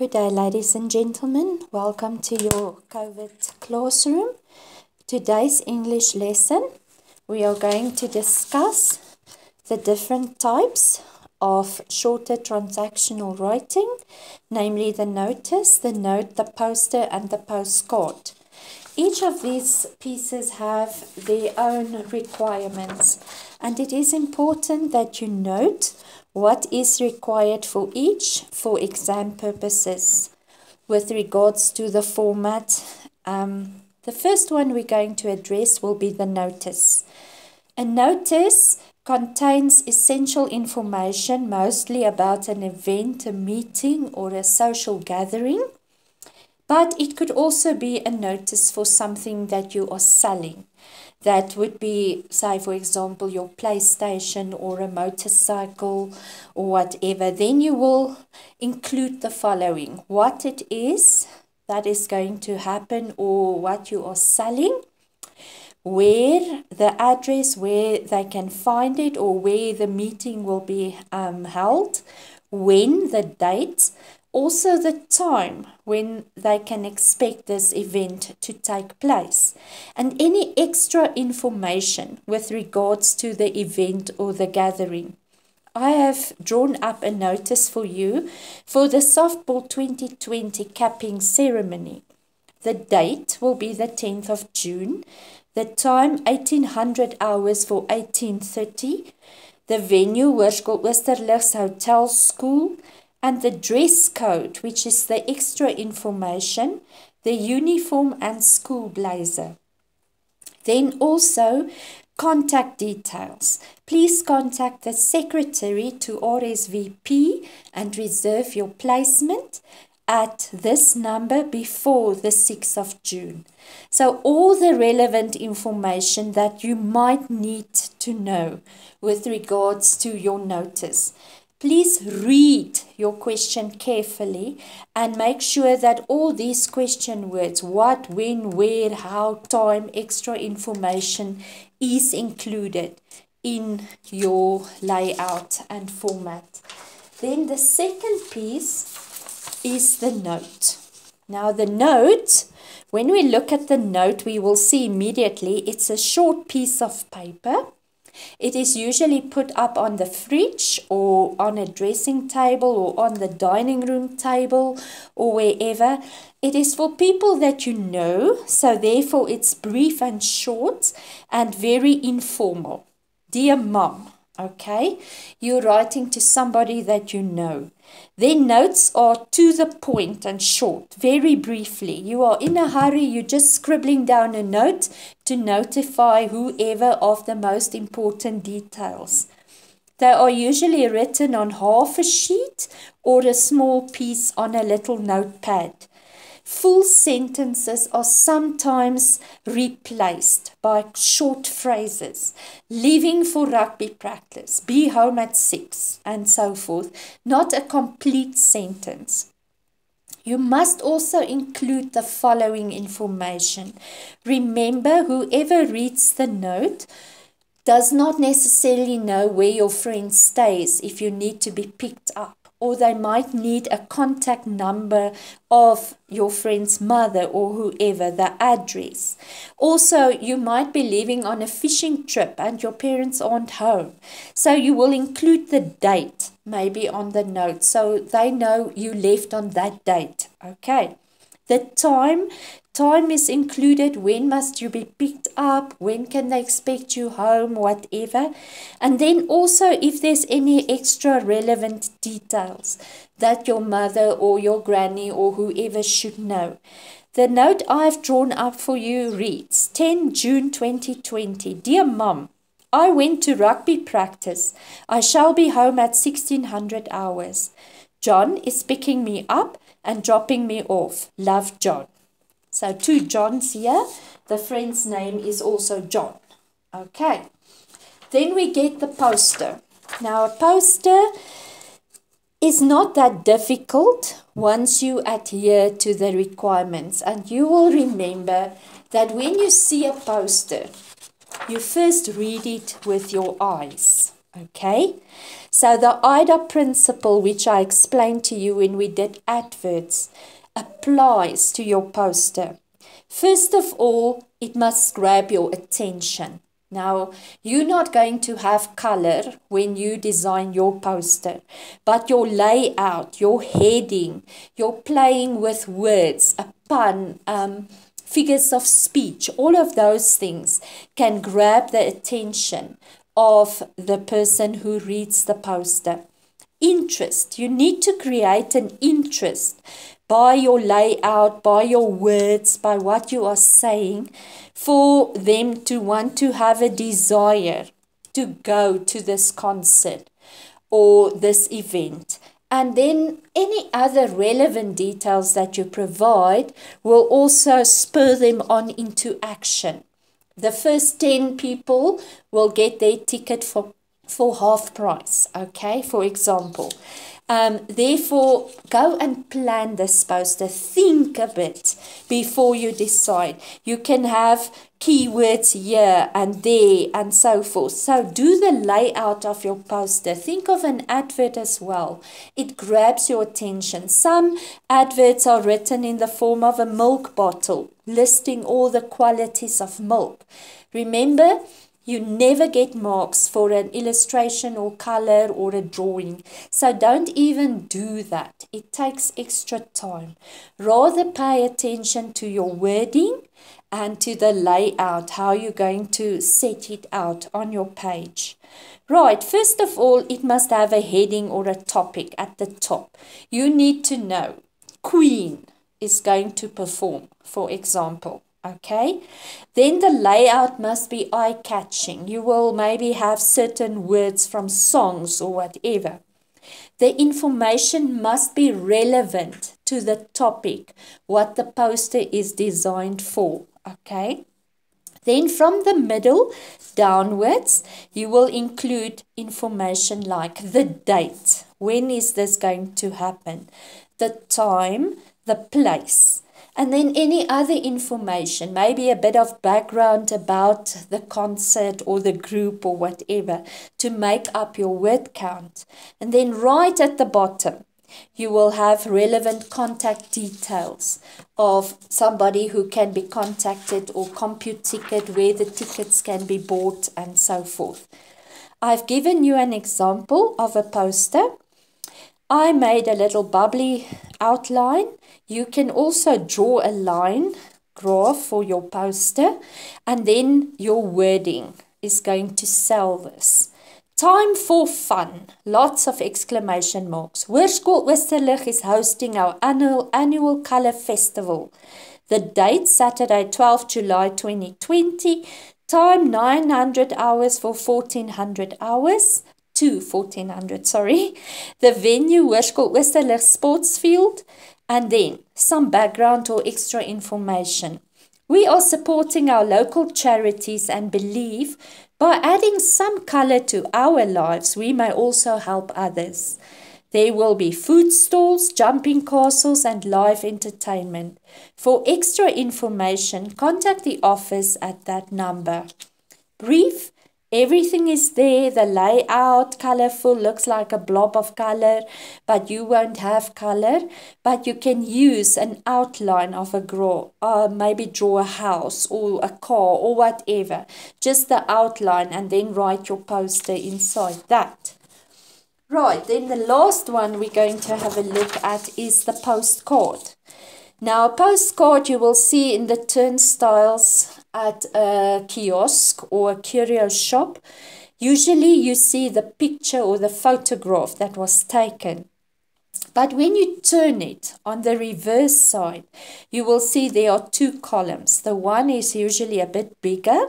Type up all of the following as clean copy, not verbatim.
Good day, ladies and gentlemen. Welcome to your COVID classroom. Today's English lesson, we are going to discuss the different types of shorter transactional writing, namely the notice, the note, the poster, and the postcard. Each of these pieces have their own requirements, and it is important that you note what is required for each for exam purposes. With regards to the format, the first one we're going to address will be the notice. A notice contains essential information, mostly about an event, a meeting, or a social gathering. But it could also be a notice for something that you are selling. That would be, say, for example, your PlayStation or a motorcycle or whatever. Then you will include the following: what it is that is going to happen or what you are selling, where the address where they can find it or where the meeting will be held, when, the date, also the time when they can expect this event to take place, and any extra information with regards to the event or the gathering. I have drawn up a notice for you for the softball 2020 capping ceremony. The date will be the 10th of June, the time 1800 hours for 18:30, the venue Oosterlig's Hotel School, and the dress code, which is the extra information, the uniform and school blazer. Then also contact details. Please contact the secretary to RSVP and reserve your placement at this number before the 6th of June. So all the relevant information that you might need to know with regards to your notice. Please read your question carefully and make sure that all these question words, what, when, where, how, time, extra information is included in your layout and format. Then the second piece is the note. Now the note, when we look at the note, we will see immediately it's a short piece of paper. It is usually put up on the fridge or on a dressing table or on the dining room table or wherever. It is for people that you know, so therefore it's brief and short and very informal. Dear Mom, okay, you're writing to somebody that you know. Their notes are to the point and short, very briefly. You are in a hurry, you're just scribbling down a note to notify whoever of the most important details. They are usually written on half a sheet or a small piece on a little notepad. Full sentences are sometimes replaced by short phrases. Leaving for rugby practice, be home at 6, and so forth. Not a complete sentence. You must also include the following information. Remember, whoever reads the note does not necessarily know where your friend stays if you need to be picked up. Or they might need a contact number of your friend's mother or whoever, the address. Also, you might be leaving on a fishing trip and your parents aren't home. So you will include the date maybe on the note so they know you left on that date. Okay. The time is included. When must you be picked up? When can they expect you home? Whatever. And then also if there's any extra relevant details that your mother or your granny or whoever should know. The note I've drawn up for you reads, 10 June 2020. Dear Mom, I went to rugby practice. I shall be home at 1600 hours. John is picking me up and dropping me off. Love, John. So 2 Johns here. The friend's name is also John. Okay. Then we get the poster. Now a poster is not that difficult once you adhere to the requirements. And you will remember that when you see a poster, you first read it with your eyes. Okay, so the IDA principle, which I explained to you when we did adverts, applies to your poster. First of all, it must grab your attention. Now, you're not going to have color when you design your poster, but your layout, your heading, your playing with words, a pun, figures of speech, all of those things can grab the attention of the person who reads the poster. Interest. You need to create an interest by your layout, by your words, by what you are saying, for them to want to have a desire to go to this concert or this event. And then any other relevant details that you provide will also spur them on into action. The first 10 people will get their ticket for half price, okay, for example. Therefore, go and plan this poster. Think a bit before you decide. You can have keywords here and there and so forth. So do the layout of your poster. Think of an advert as well. It grabs your attention. Some adverts are written in the form of a milk bottle, listing all the qualities of milk. Remember, you never get marks for an illustration or color or a drawing. So don't even do that. It takes extra time. Rather pay attention to your wording and to the layout, how you're going to set it out on your page. Right, first of all, it must have a heading or a topic at the top. You need to know Queen is going to perform, for example. Okay, then the layout must be eye-catching. You will maybe have certain words from songs or whatever. The information must be relevant to the topic, what the poster is designed for. Okay, then from the middle downwards, you will include information like the date. When is this going to happen? The time, the place. And then any other information, maybe a bit of background about the concert or the group or whatever, to make up your word count. And then right at the bottom, you will have relevant contact details of somebody who can be contacted or compute ticket, where the tickets can be bought and so forth. I've given you an example of a poster. I made a little bubbly outline. You can also draw a line graph for your poster, and then your wording is going to sell this. Time for fun. Lots of exclamation marks. School Oosterlig is hosting our annual colour festival. The date, Saturday, 12 July 2020. Time, 900 hours for 1400 hours. To 1400, sorry. The venue, School Oosterlig Sports Field. And then some background or extra information. We are supporting our local charities and believe by adding some color to our lives, we may also help others. There will be food stalls, jumping castles, and live entertainment. For extra information, contact the office at that number. Brief. Everything is there, the layout, colorful, looks like a blob of color, but you won't have color. But you can use an outline of a maybe draw a house or a car or whatever. Just the outline, and then write your poster inside that. Right, then the last one we're going to have a look at is the postcard. Now, a postcard you will see in the turnstiles at a kiosk or a curio shop. Usually you see the picture or the photograph that was taken. But when you turn it on the reverse side, you will see there are two columns. The one is usually a bit bigger,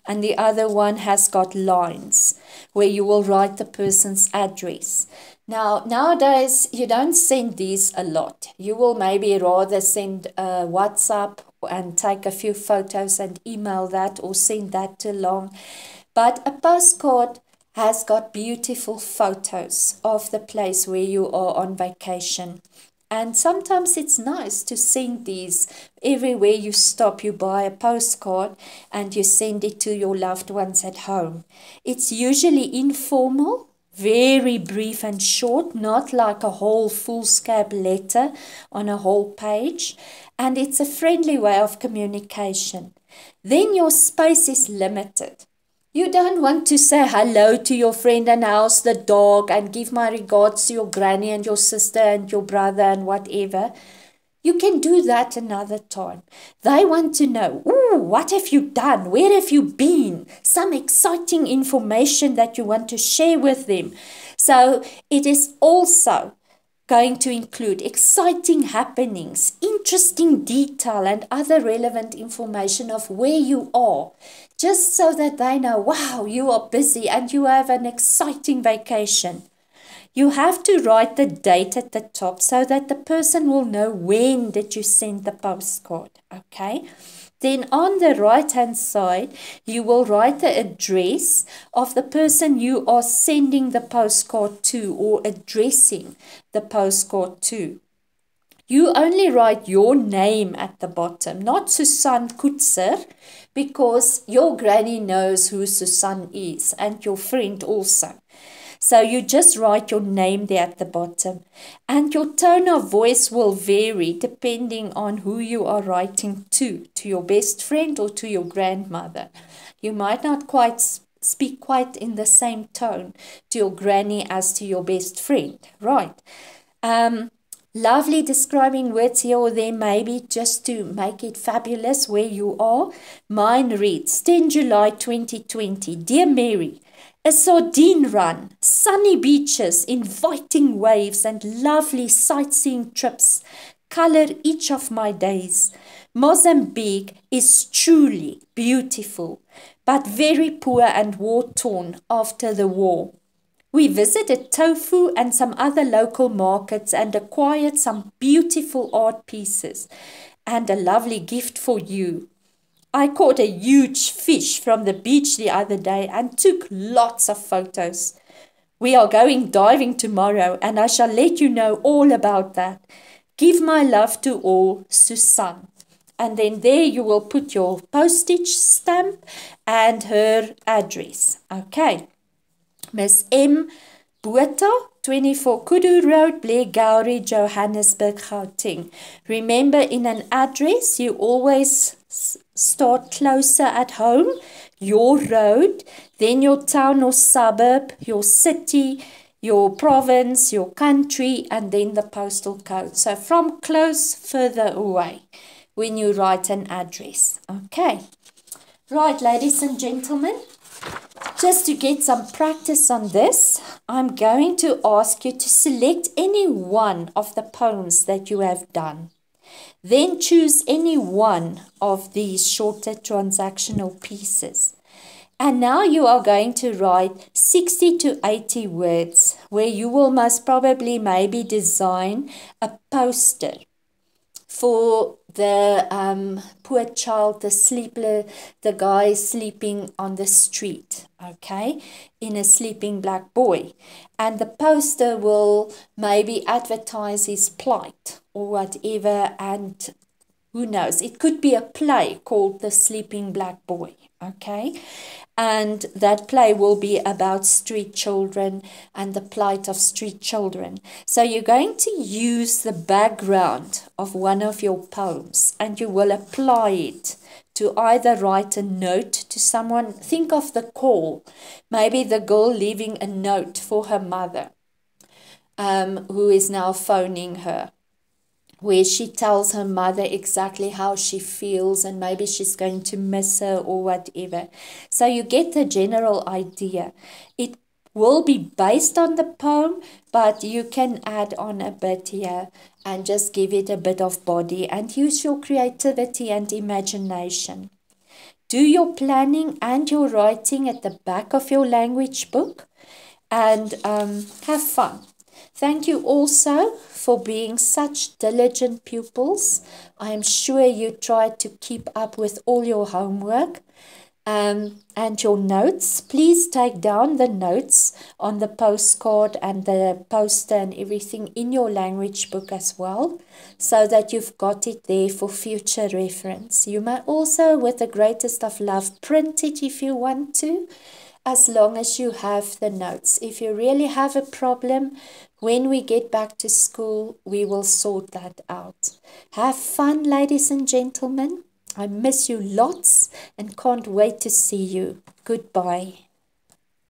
and the other one has got lines where you will write the person's address. Now, nowadays, you don't send these a lot. You will maybe rather send a WhatsApp and take a few photos and email that or send that along. But a postcard has got beautiful photos of the place where you are on vacation. And sometimes it's nice to send these. Everywhere you stop, you buy a postcard and you send it to your loved ones at home. It's usually informal, very brief and short, not like a whole foolscap letter on a whole page. And it's a friendly way of communication. Then your space is limited. You don't want to say hello to your friend and how's the dog and give my regards to your granny and your sister and your brother and whatever. You can do that another time. They want to know, ooh, what have you done? Where have you been? Some exciting information that you want to share with them. So it is also going to include exciting happenings, interesting detail and other relevant information of where you are, just so that they know, wow, you are busy and you have an exciting vacation. You have to write the date at the top so that the person will know when did you send the postcard, okay? Then on the right-hand side, you will write the address of the person you are sending the postcard to or addressing the postcard to. You only write your name at the bottom, not Susan Kutzer, because your granny knows who Susan is and your friend also. So you just write your name there at the bottom. And your tone of voice will vary depending on who you are writing to your best friend or to your grandmother. You might not quite speak quite in the same tone to your granny as to your best friend, right? Lovely describing words here or there, maybe just to make it fabulous where you are. Mine reads, 10 July 2020, Dear Mary, a sardine run, sunny beaches, inviting waves and lovely sightseeing trips color each of my days. Mozambique is truly beautiful, but very poor and war-torn after the war. We visited Tofu and some other local markets and acquired some beautiful art pieces and a lovely gift for you. I caught a huge fish from the beach the other day and took lots of photos. We are going diving tomorrow and I shall let you know all about that. Give my love to all, Susan. And then there you will put your postage stamp and her address. Okay. Miss M. Botha, 24 Kudu Road, Blair Gowrie, Johannesburg, Gauteng. Remember, in an address, you always start closer at home, your road, then your town or suburb, your city, your province, your country, and then the postal code. So from close, further away when you write an address. Okay. Right, ladies and gentlemen. Just to get some practice on this, I'm going to ask you to select any one of the poems that you have done. Then choose any one of these shorter transactional pieces. And now you are going to write 60 to 80 words where you will most probably maybe design a poster for the poor child, the guy sleeping on the street, okay, in a sleeping black boy. And the poster will maybe advertise his plight or whatever, and who knows, it could be a play called The Sleeping Black Boy, okay? And that play will be about street children and the plight of street children. So you're going to use the background of one of your poems and you will apply it to either write a note to someone. Think of the call. Maybe the girl leaving a note for her mother, who is now phoning her, where she tells her mother exactly how she feels and maybe she's going to miss her or whatever. So you get the general idea. It will be based on the poem, but you can add on a bit here and just give it a bit of body and use your creativity and imagination. Do your planning and your writing at the back of your language book and have fun. Thank you also for being such diligent pupils. I am sure you tried to keep up with all your homework. and your notes. Please take down the notes on the postcard and the poster and everything in your language book as well, so that you've got it there for future reference. You may also, with the greatest of love, print it if you want to, as long as you have the notes. If you really have a problem, when we get back to school, we will sort that out. Have fun, ladies and gentlemen. I miss you lots and can't wait to see you. Goodbye.